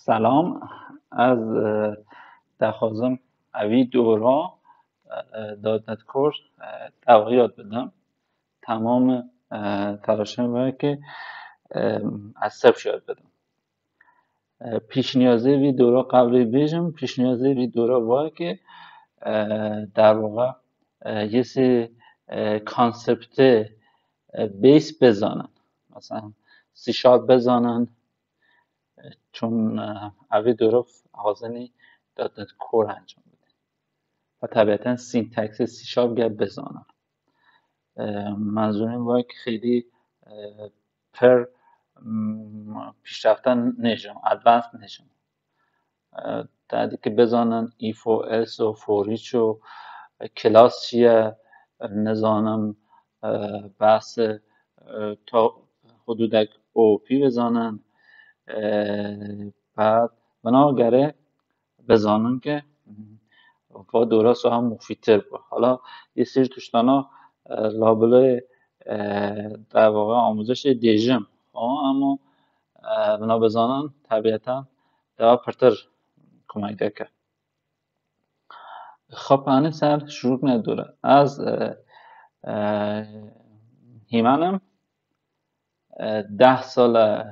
سلام از دخوازم اوی دورا دادنت کورس دقیق یاد بدم تمام تلاشم باید که از صفر یاد بدم پیش نیازه وی دورا قبل بیجم پیش نیازه وی دورا باید که در واقع یه سری کانسپت بیس بزنن مثلا سی شارپ بزنن چون اوی دورا حاضنی دادنت کور انجام بده و طبیعتا سینتکس سی شارپ گرد بزنن منظورم باید که خیلی پر پیشرفتن نشم ادوانس نشم بعدی که بزنن ایف و اس و فوریچ و کلاس چیه نزانم بحث تا حدود او پی بزنن بعد بناگره بزنن که و درست و هم مفیدتر بود حالا یه سری توشتانا لابلای در واقع آموزش دیجم اما بنا بزنن طبیعتا دوا پرتر کمک دکه خب هنه سر شروع نداره از هیمنم 10 سال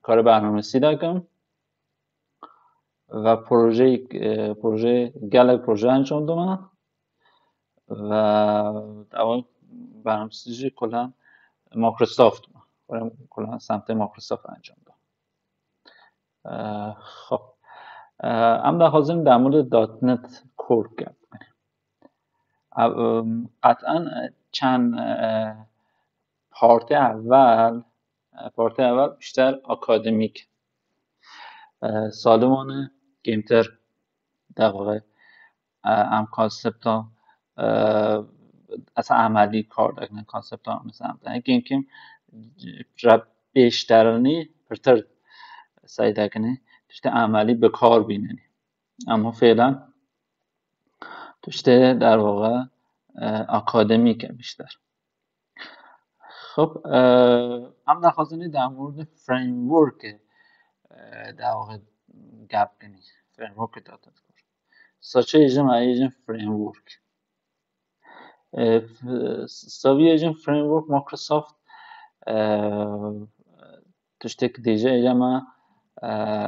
کار برنامه‌نویسی دارم و پروژه گله پروژه انجام دادم و اول برنامه‌نویسی کلا مایکروسافت کلا سمت مایکروسافت انجام دادم خب ام در حاضر در مورد دات نت کور گپ قطعا چند پارت اول بیشتر اکادمیک سالمانه گیمتر در واقع ام کانسپت ها اصلا عملی کار دارن کانسپت ها مثلا گیم کیم را بیشترانی پرتر سعی دکنه توشته عملی به کار بیننی اما فعلا توشته در واقع اکادمیک بیشتر خب هم در خواستنی در مورد فریم ورک در واقع گپ کنی فریم ورک داتا کور ساچه ایجم فریم ورک ساوی ایجم فریم ورک مایکروسافت توشته که دیجه ایجم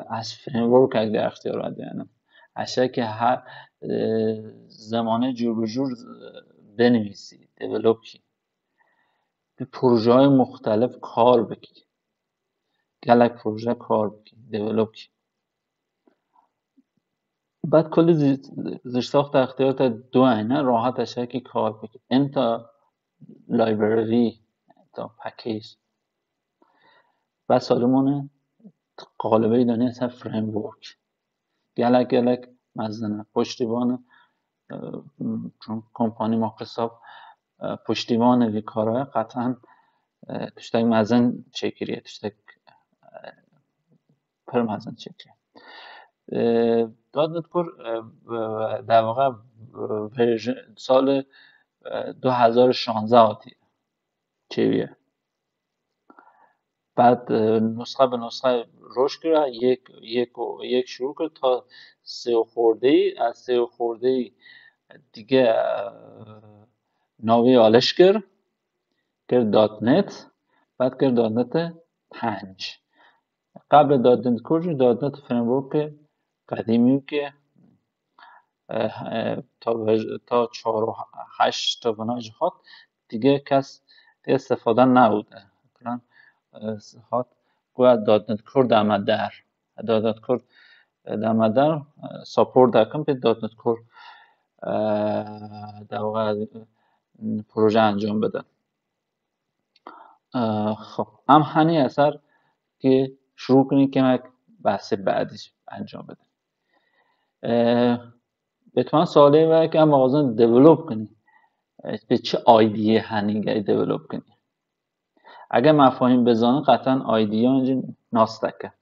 از فریم ورک اگه در اختیار دارم اشیا که هر زمانه جور به جور بنویسی دیولوب کی به پروژه های مختلف کار بکی گلک پروژه کار بکی دیولوب کی بعد کلی زیرساخت اختیارات دو اینه راحت اشیا که کار بکی انتا لایبرری تا پکیج و سالمونه قالبه دانی اصلا فریم ورک گلک مزنه پشتیبان چون کمپانی مایکروسافت پشتیبان وی کارهای قطعا توشتک مزن چکریه توشتک پر مزن چکریه دات کور در واقع سال 2016 آتیه چیویه بعد نسخه به نسخه رشد کرد یک شروع کرد تا 3 خورده ای از 3 خورده ای دیگه ناوی آلش کرد دات نت بعد کرد دات نت 5 قبل دات نت کور دات نت فریم ورک قدیمی که تا 4 و 8 تا بناج هات دیگه کس استفاده نبوده کلان هات گویا دات نت کور دمدر دات نت کور دمدر ساپورت دکم به دات نت کور در واقع پروژه انجام بده خب هم هنی اثر که شروع کنی که من بحث بعدیش انجام بده به تو سوالی و که هم آغازان دیولوب کنی به چه آیدیه هنی گری دیولوب کنی اگر مفاهیم بزنن قطعا آیدیه اینجا ناستکه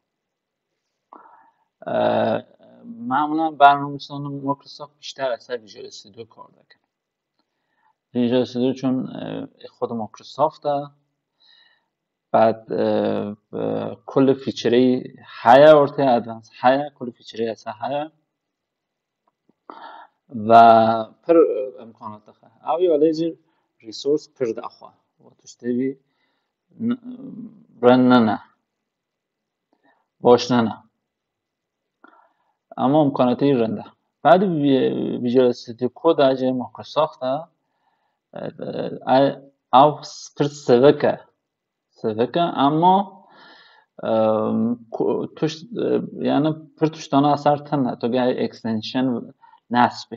معمولا برنامه‌نویسان مایکروسافت بیشتر اثر ویژوال استودیو کار دارن ویژوال استودیو چون خود مایکروسافت بعد كل فيتشري هيا ورته ادفانس هيا كل فيتشري هسه هيا و پر امکانات خه او یالیجی ریسورس پر دخوا و تشتوی برننه باشننه اما امکاناتی رنده بعد ویژوال استودیو کد اجه مایکروسافت او پر سوکه اما توش yani پر tuştan asartan to gel extension nasip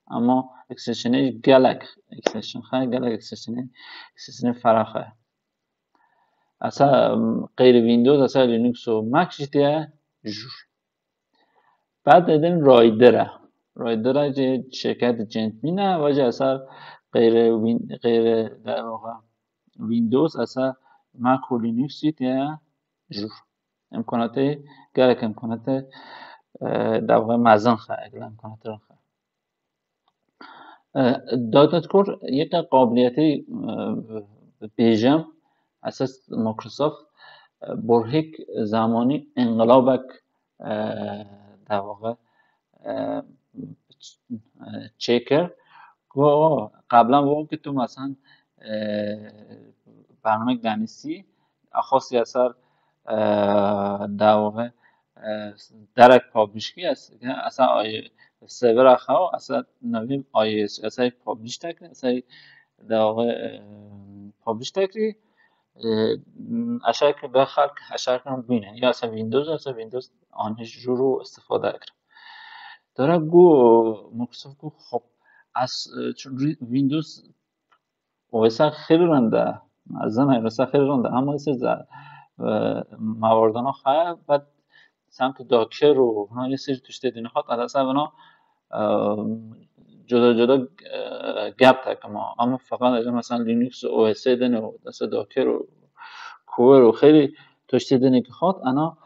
اما extension galak extension خواهی galak extension فراخه اصلا غیر ویندوز اصلا لینوکس و مک جدیه جور بعد دیدن رایدره جه شرکت جنت مینه و جه اصلا غیر در واقع ویندوز اصلا مک و لینوکس جدیه جور امکانات گرک امکانات در واقع مزن خواهد اگر امکانات رو خواهد دات نت کور یک قابلیتی بیجم اساس مایکروسافت برهک زمانی انقلابک در واقع چکر و قبلا وقتی که تو مثلا برنامه دانشی خاصی اثر در واقع درک پابلیشکی است اصلا سرور اخوا اصلا نویم آی اس اصلا پابلیش تکری اصلا در واقع پابلیش تکری اشاره که به خلق اشاره کنم بینه یا اصلا ویندوز آنش رو استفاده کرد داره گو مایکروسافت گو خب از چون ویندوز اویسا خیلی رنده مزن ایرسا خیلی رنده اما ایسا مواردانا خواه بعد سمت داکر و یه سری توش دیدین خواد اصلا اونا جدا گپ تک اما فقط اگر مثلا لینوکس و او اس ای دنه و دست داکر و کوور و خیلی توش دیدین که خواد انا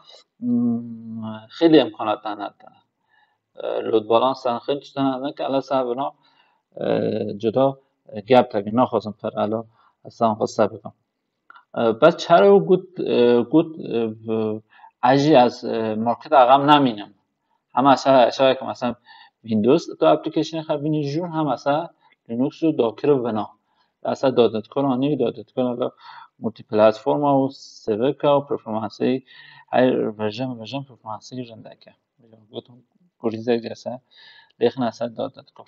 خیلی امکانات داند لود بالانس خیلی توش داند که اصلا اونا جدا گپ تک نخواستم پر الا اصلا خواسته بگم بس چرا گود اجی از مارکت عقب نمینم هم اصلا که مثلا ویندوز تو اپلیکیشن خبینی جور هم اصلا لینوکس و داکر و بنا اصلا دادت کنانی مولتی پلتفرم و سوک و پرفورمنسی هر ورژن پرفورمنسی رندکه گفتم گریزه جسا لیخن اصلا دادت کن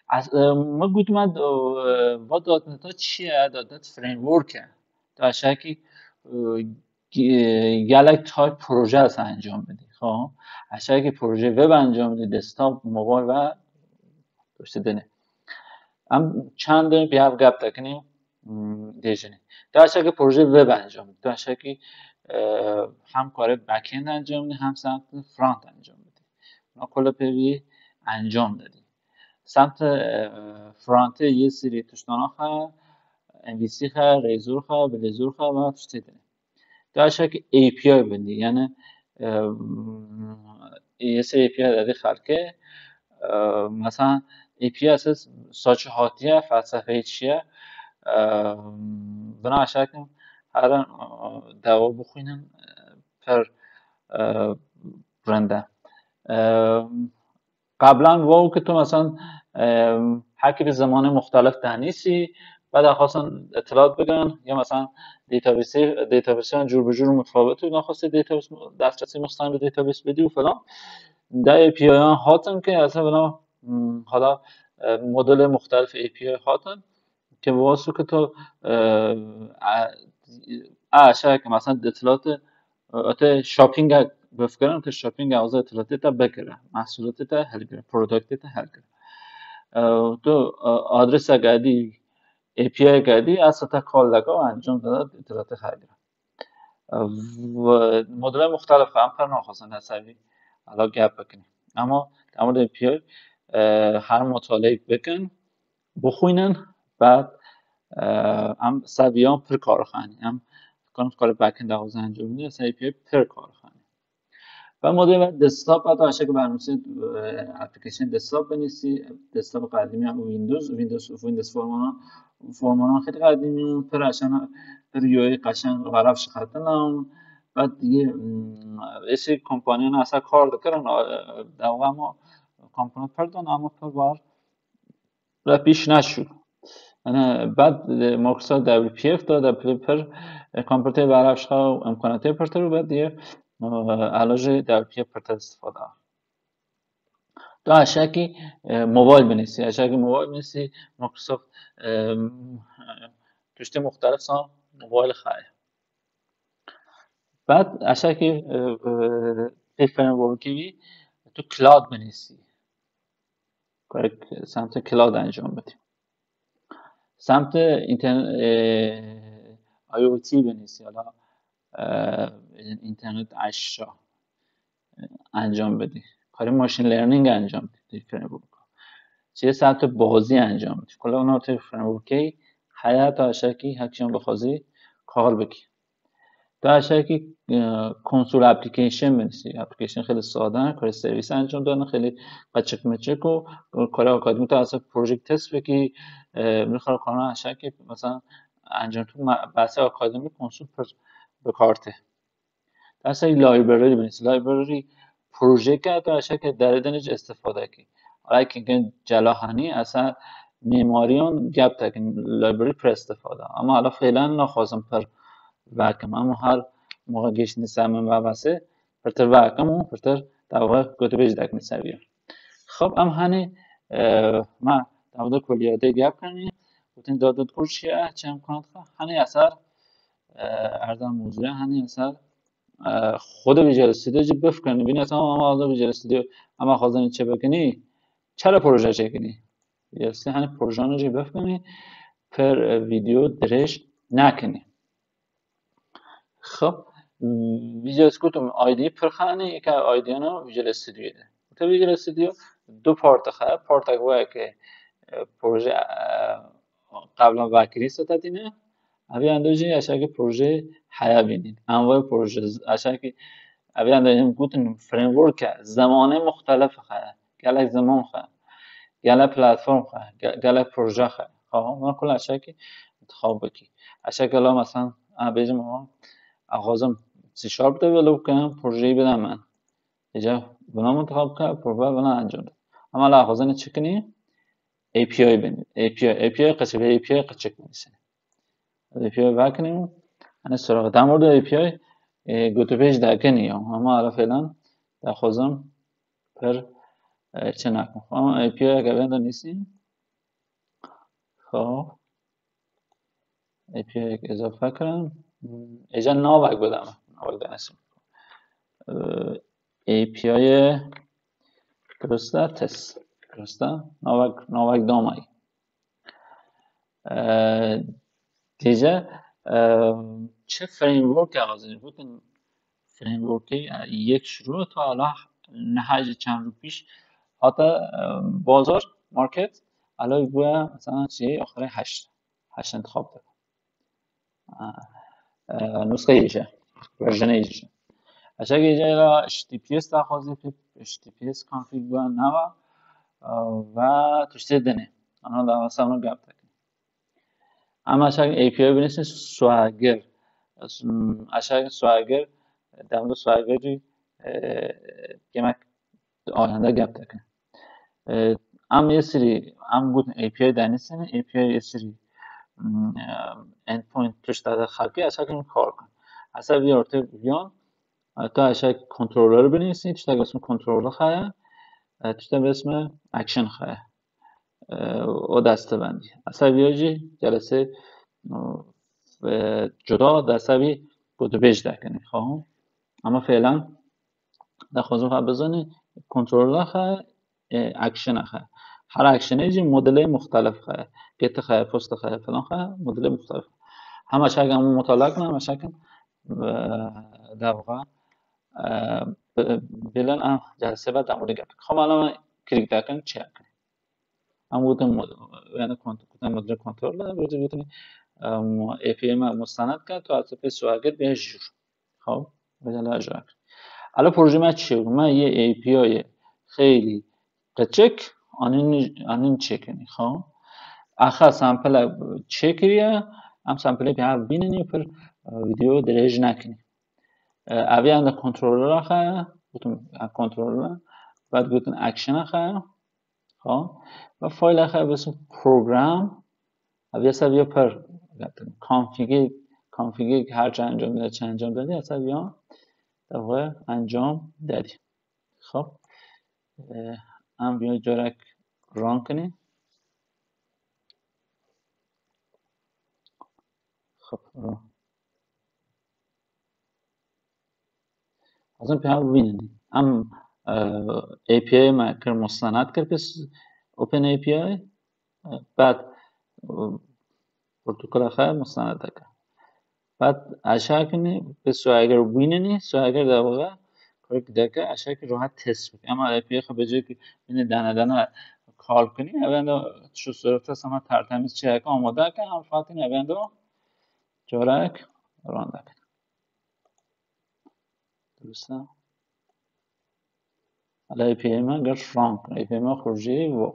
از ما گفتم با دات نت چیه دات فریم ورکه تا شکی گلک تایپ پروژه است انجام بدی خب اشاره که پروژه وب انجام بدی دسکتاپ موبایل و داشته دنه هم چند بیاف گپ تکنیم دیجنی تا اشاره که پروژه وب انجام بدی تا اشاره که هم کار بک اند انجام بدی هم سمت فرانت انجام بدی ما کلا پیوی انجام دادی سمت فرانت یه سری توشتانا خواه MVC خواه ریزور خواه بلیزور خواه و توشته دنه تا که API بندی یعنی یه سری API دادی خلقه مثلا API اساس ساچه هاتیه فلسفه چیه بنا اشاره هر دوا بخوینم پر برنده قبلا واو که تو مثلا حکی به زمان مختلف دنیسی بعد خواستن اطلاعات بگن یا مثلا دیتابیس جور به جور متفاوته نخواسته دیتابیس دسترسی مستقیم به دیتابیس بدی و فلان در API هاتن که اصلا بنا حالا مدل مختلف API هاتن که واسه که تو اشاره که مثلا اطلاعات شاپینگ بفکرن که شاپینگ از اطلاعاتی تا بگیره محصولاتی تا حل گیره پروداکتی تا حل گیره تو آدرس گردی API گردی از تا کال لگا و انجام داده اطلاعات حل گیره و مدل مختلف هم پر نخواستن حسابی حالا گپ بکنیم اما در مورد API هر مطالعه بکن بخوینن بعد هم سویان پر کارخانی هم کار بک اند آغاز انجام میده API پر کارخانی و مدل دسکتاپ حتی عشان که برنامه‌نویسی اپلیکیشن دسکتاپ بنویسی دسکتاپ قدیمی هم ویندوز فرمانا خیلی قدیمی پر عشان پر یو ای قشنگ غرفش خطنم بعد دیگه اسی کمپانی نه اصلا کار دکرن در واقع ما کمپانی پردن اما پر بار و پیش نشد بعد مایکروسافت WPF داد پر کامپیوتر برایش خواهد امکاناتی پرتر و بعد دیگه علاج WPF پرتر استفاده تو اشکی موبایل بنویسی اشکی موبایل بنویسی مایکروسافت کشته مختلف سام موبایل خواهد بعد اشکی فریم ورکی تو کلاود بنویسی کار سمت کلاود انجام بدیم سمت IoT بنویسی حالا اینترنت اشیا انجام بدی کار ماشین لرنینگ انجام بدی فریم ورک چه سمت بازی انجام بدی کلا اونا تو فریم ورکی حیات اشکی هکشون بخوازی کار بکی تو اشکی کنسول اپلیکیشن بنویسی اپلیکیشن خیلی ساده کار سرویس انجام دادن خیلی قچک مچک و کار آکادمی تو اصلا پروژکت تست بکی میخواد کارا اشکی مثلا انجام تو بحث آکادمی کنسول به کارته اصلا لایبرری بنویسی لایبرری پروژه کرد و اشکی در دنج استفاده کی حالا که جلاهانی اصلا معماریون گپ تکن لایبرری پر استفاده اما حالا فعلا نخواستم پر واکم اما هر موقع گشت نیستم و واسه پرتر واکم و پرتر در واقع گوته دک میسویم خب ام هنی ما در واقع کلیاته گپ کنیم گفتن دادت کورشیه چه امکانات هنی اثر ارزان موضوع هنی اثر خود ویژوال استودیو جی بفکنی ببین اصلا اما از ویژوال استودیو اما خوازن چه بکنی چرا پروژه چه کنی یاستی هنی پروژه رو جی بفکنی پر ویدیو درش نکنی خب ویژوال استودیو آیدی پرخانه یک آیدی انا ویژوال استودیو ده تو ویژوال استودیو دو پارت خواهد پارت اگه که پروژه قبلا واکری ستادینه اوی اندازی اشاره پروژه حیا بینید انواع پروژه اشاره اوی اندازی گفتن فریم ورک زمانه مختلف خواهد گله زمان خواهد گله پلتفرم خواهد گله پروژه خواهد خب ما کل اشاره که انتخاب بکی اشاره که مثلا بیجم ما آغازم سی شارپ دیولپ کنم پروژه‌ای بدم من اینجا بنا انتخاب کنم پروژه بنا انجام داد اما الان آغازن چه کنی API بینید API قصه API قچک میشه API واکنیم انا سراغ در مورد API گوته پیج دکنی اما الان فعلا در خوزم پر چه نکن اما API اگر بنده نیستیم خب API اضافه کنم ایجا ناوک بدم ناوک دنسیم API درسته تست درسته ناوک دامایی دیجا چه فریم ورک آغازی بودن فریم ورکی یک شروع تا حالا نهج چند رو پیش حتی بازار مارکت الان بوده مثلا چیه آخر هشت انتخاب داره نسخه ایجا ورژن ایجا اشاره ایجا الان HTTPS دخوازی HTTPS کانفیگ بوده نوا و توشته دنه آنها در واسه اونو گفت کنیم اما اشاره API بینیسین سواگر اشاره سواگر در مورد سواگر جی yemek آینده گپ تکن ام یه سری ام بود API دانستن API یه سری endpoint توش داده خلقی اشاره کار کن اصلا بیارته بیان تا اشاره کنترلر بنویسید توش تا اسم کنترلر خواهد توش تا اسم اکشن خواهد و دسته بندی اصلا بیاجی جلسه جدا دسته بی بوده بیج دکنی خواهم اما فعلا در خوزم خواهد بزنی کنترلر خواهد اکشن خواهد هر اکشنه جی مدل مختلف خواهد گت خواهد پست خواهد فلان خواهد مدل مختلف همه شاید همون مطالعه کنم همه شاید در واقع بلن جلسه بعد در مورد گپ خب الان کلیک دکن چه کنیم هم بودم یعنی مدل کنترل بودم API ما مستند کرد تو از پی سواگر بهش جور خب بدل اجرا الان پروژه من چیه؟ من یه API خیلی قچک آنین چکنی خب آخر سامپل چکریه هم سامپل به هم بیننی پر ویدیو درج نکنی اوی اند کنترلر آخه گفتم کنترلر بعد گفتن اکشن آخه خب و فایل آخه بسیم پروگرام اوی سویا پر کانفیگی که هر چه انجام دادی چه انجام دادی اصلا بیا در واقع انجام دادی خب هم بیا جارک ران کنی خب اصلا پیام بینید هم API ما کر مستند کرد پس Open API بعد پروتکل آخر مستند کرد بعد اشیا کنی پس اگر بیننی اگر در واقع کاری که دکه اشیا که راحت تست کنی اما API خب به جای که این دانه کال کنی اوند شو صورت است ما ترتمیز چه که آماده که هم فقط این اوند جارک ران دکه درسته حالا API ما گر ران کنه API ما خروجی و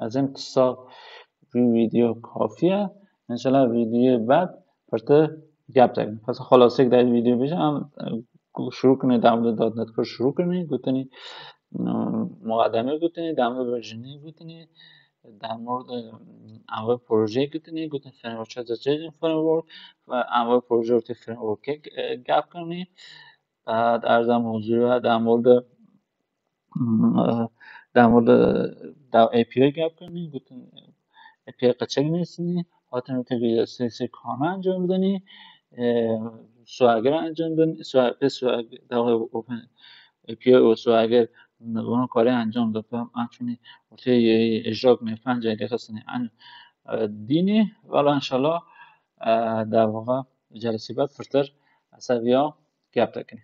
از این قصه ویدیو کافیه انشالله ویدیو بعد فرته گپ زدیم پس خلاصه که در ویدیو بشه هم شروع کنی در مورد دات نت کور شروع کنی گفتنی مقدمه گفتنی در مورد ورژنی گفتنی در مورد انواع پروژه گفتنی گفتنی فریم چه فریم و انواع پروژه رو تو فریم ورک گپ کنی بعد ارزم حضور در مورد API گپ کنی گفتن API قچک نیستنی حاطن رو ویدیو سیسی کامل انجام بدنی سواگر انجام بدنی در واقع اوپن API و سواگر اون کاری انجام دادم همچنین وقتی اجرا کنی 5 دقیقه سنی دینی ولی انشالله در واقع جلسه بعد فرتر اصابیا گپ کنی